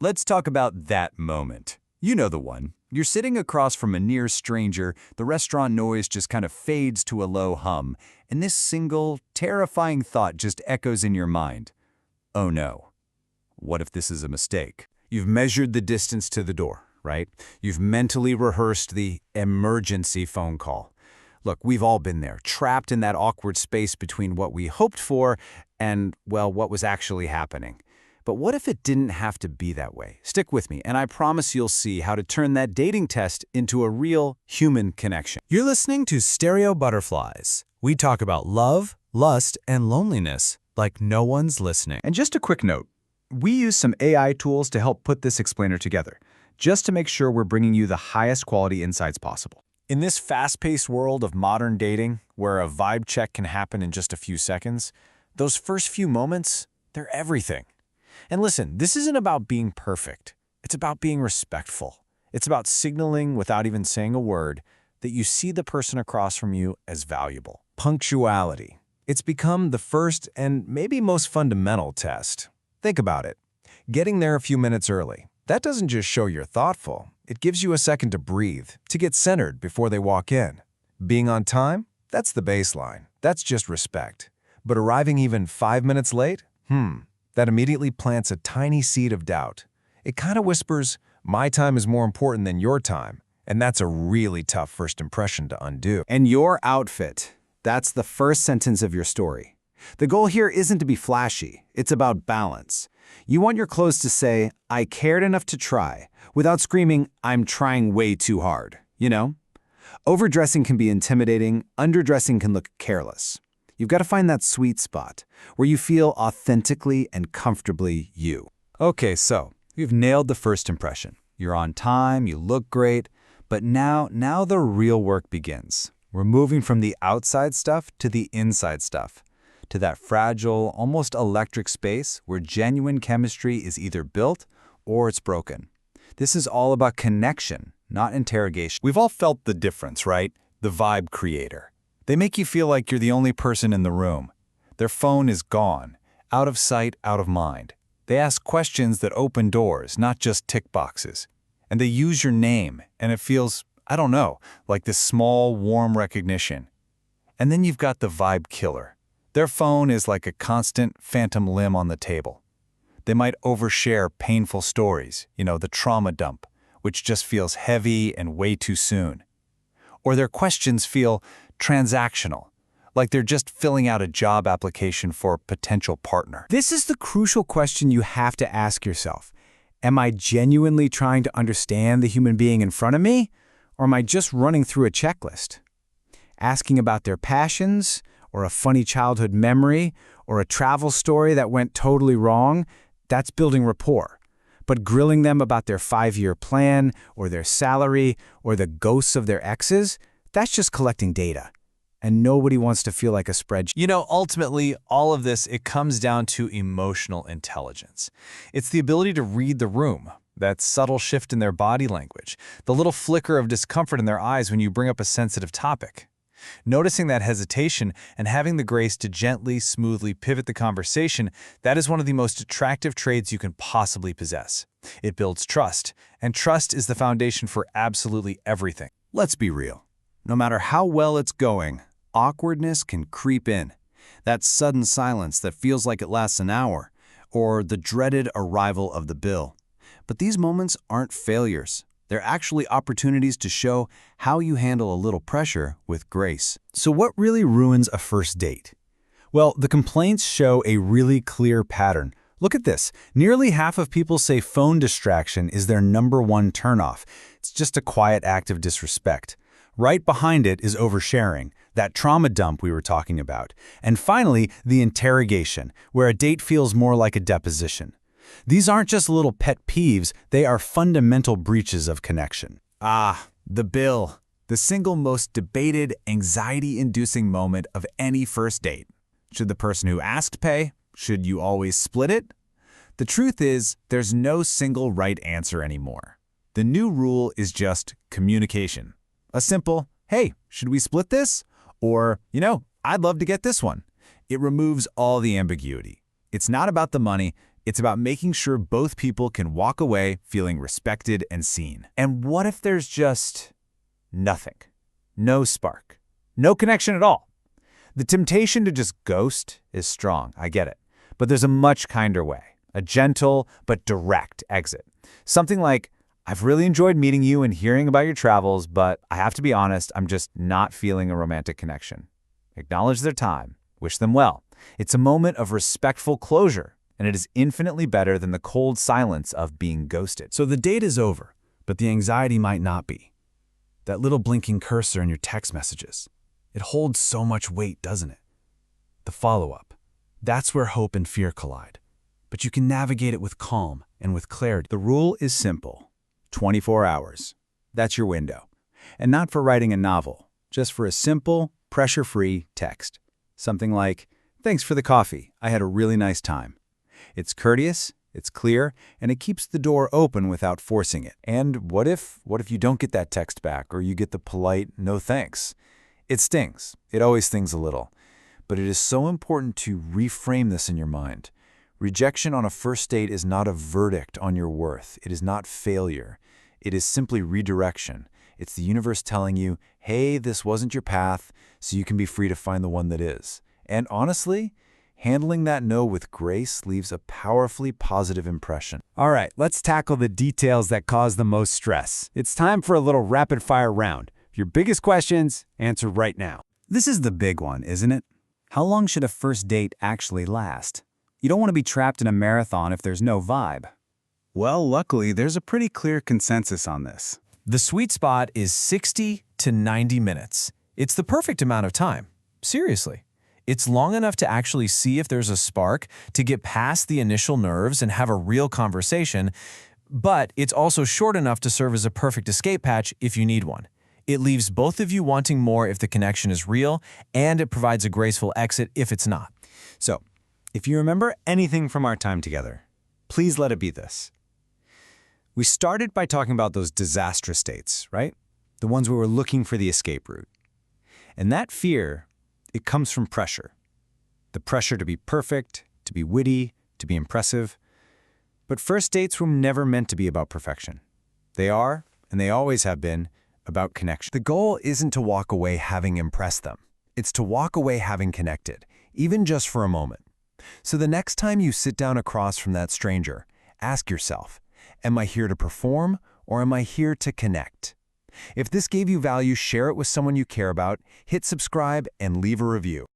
Let's talk about that moment. You know the one. You're sitting across from a near stranger, the restaurant noise just kind of fades to a low hum, and this single, terrifying thought just echoes in your mind. Oh no. What if this is a mistake? You've measured the distance to the door, right? You've mentally rehearsed the emergency phone call. Look, we've all been there, trapped in that awkward space between what we hoped for and, well, what was actually happening. But what if it didn't have to be that way? Stick with me, and I promise you'll see how to turn that dating test into a real human connection. You're listening to Stereo Butterflies. We talk about love, lust, and loneliness like no one's listening. And just a quick note, we use some AI tools to help put this explainer together, just to make sure we're bringing you the highest quality insights possible. In this fast-paced world of modern dating, where a vibe check can happen in just a few seconds, those first few moments, they're everything. And listen, this isn't about being perfect. It's about being respectful. It's about signaling without even saying a word that you see the person across from you as valuable. Punctuality. It's become the first and maybe most fundamental test. Think about it. Getting there a few minutes early. That doesn't just show you're thoughtful. It gives you a second to breathe, to get centered before they walk in. Being on time? That's the baseline. That's just respect. But arriving even 5 minutes late? That immediately plants a tiny seed of doubt. It kind of whispers, my time is more important than your time. And that's a really tough first impression to undo. And your outfit, that's the first sentence of your story. The goal here isn't to be flashy. It's about balance. You want your clothes to say, I cared enough to try, without screaming, I'm trying way too hard, you know? Overdressing can be intimidating, underdressing can look careless. You've got to find that sweet spot where you feel authentically and comfortably you. Okay, so you've nailed the first impression. You're on time, you look great, but now the real work begins. We're moving from the outside stuff to the inside stuff, to that fragile, almost electric space where genuine chemistry is either built or it's broken. This is all about connection, not interrogation. We've all felt the difference, right? The vibe creator. They make you feel like you're the only person in the room. Their phone is gone, out of sight, out of mind. They ask questions that open doors, not just tick boxes. And they use your name, and it feels, I don't know, like this small, warm recognition. And then you've got the vibe killer. Their phone is like a constant phantom limb on the table. They might overshare painful stories, the trauma dump, which just feels heavy and way too soon. Or their questions feel transactional, like they're just filling out a job application for a potential partner. This is the crucial question you have to ask yourself. Am I genuinely trying to understand the human being in front of me, or am I just running through a checklist? Asking about their passions, or a funny childhood memory, or a travel story that went totally wrong, that's building rapport. But grilling them about their 5-year plan, or their salary, or the ghosts of their exes, that's just collecting data. And nobody wants to feel like a spreadsheet. Ultimately, all of this, it comes down to emotional intelligence. It's the ability to read the room, that subtle shift in their body language, the little flicker of discomfort in their eyes when you bring up a sensitive topic. Noticing that hesitation and having the grace to gently, smoothly pivot the conversation, that is one of the most attractive traits you can possibly possess. It builds trust, and trust is the foundation for absolutely everything. Let's be real. No matter how well it's going, awkwardness can creep in. That sudden silence that feels like it lasts an hour, or the dreaded arrival of the bill. But these moments aren't failures. They're actually opportunities to show how you handle a little pressure with grace. So what really ruins a first date? Well, the complaints show a really clear pattern. Look at this. Nearly half of people say phone distraction is their #1 turnoff. It's just a quiet act of disrespect. Right behind it is oversharing, that trauma dump we were talking about. And finally, the interrogation, where a date feels more like a deposition. These aren't just little pet peeves, they are fundamental breaches of connection. The bill. The single most debated, anxiety-inducing moment of any first date. Should the person who asked pay? Should you always split it? The truth is, there's no single right answer anymore. The new rule is just communication. A simple, hey, should we split this? Or, I'd love to get this one. It removes all the ambiguity. It's not about the money, It's about making sure both people can walk away feeling respected and seen. And what if there's just nothing? No spark. No connection at all. The temptation to just ghost is strong, I get it. But there's a much kinder way, a gentle but direct exit. Something like, I've really enjoyed meeting you and hearing about your travels, but I have to be honest, I'm just not feeling a romantic connection. Acknowledge their time. Wish them well. It's a moment of respectful closure, and it is infinitely better than the cold silence of being ghosted. So the date is over, but the anxiety might not be. That little blinking cursor in your text messages. It holds so much weight, doesn't it? The follow-up. That's where hope and fear collide. But you can navigate it with calm and with clarity. The rule is simple. 24 hours. That's your window. And not for writing a novel, just for a simple, pressure-free text. Something like, "Thanks for the coffee. I had a really nice time." It's courteous, it's clear, and it keeps the door open without forcing it. And what if you don't get that text back, or you get the polite "no thanks"? It stings. It always stings a little. But it is so important to reframe this in your mind. Rejection on a first date is not a verdict on your worth. It is not failure. It is simply redirection. It's the universe telling you, hey, this wasn't your path, so you can be free to find the one that is. And honestly, handling that no with grace leaves a powerfully positive impression. All right, let's tackle the details that cause the most stress. It's time for a little rapid-fire round. Your biggest questions, answer right now. This is the big one, isn't it? How long should a first date actually last? You don't want to be trapped in a marathon if there's no vibe. Well, luckily, there's a pretty clear consensus on this. The sweet spot is 60 to 90 minutes. It's the perfect amount of time. Seriously. It's long enough to actually see if there's a spark, to get past the initial nerves and have a real conversation, but it's also short enough to serve as a perfect escape hatch if you need one. It leaves both of you wanting more if the connection is real, and it provides a graceful exit if it's not. So, if you remember anything from our time together, please let it be this. We started by talking about those disastrous dates, right? The ones where we're looking for the escape route. And that fear, it comes from pressure. The pressure to be perfect, to be witty, to be impressive. But first dates were never meant to be about perfection. They are, and they always have been, about connection. The goal isn't to walk away having impressed them. It's to walk away having connected, even just for a moment. So the next time you sit down across from that stranger, ask yourself, am I here to perform or am I here to connect? If this gave you value, share it with someone you care about, hit subscribe, and leave a review.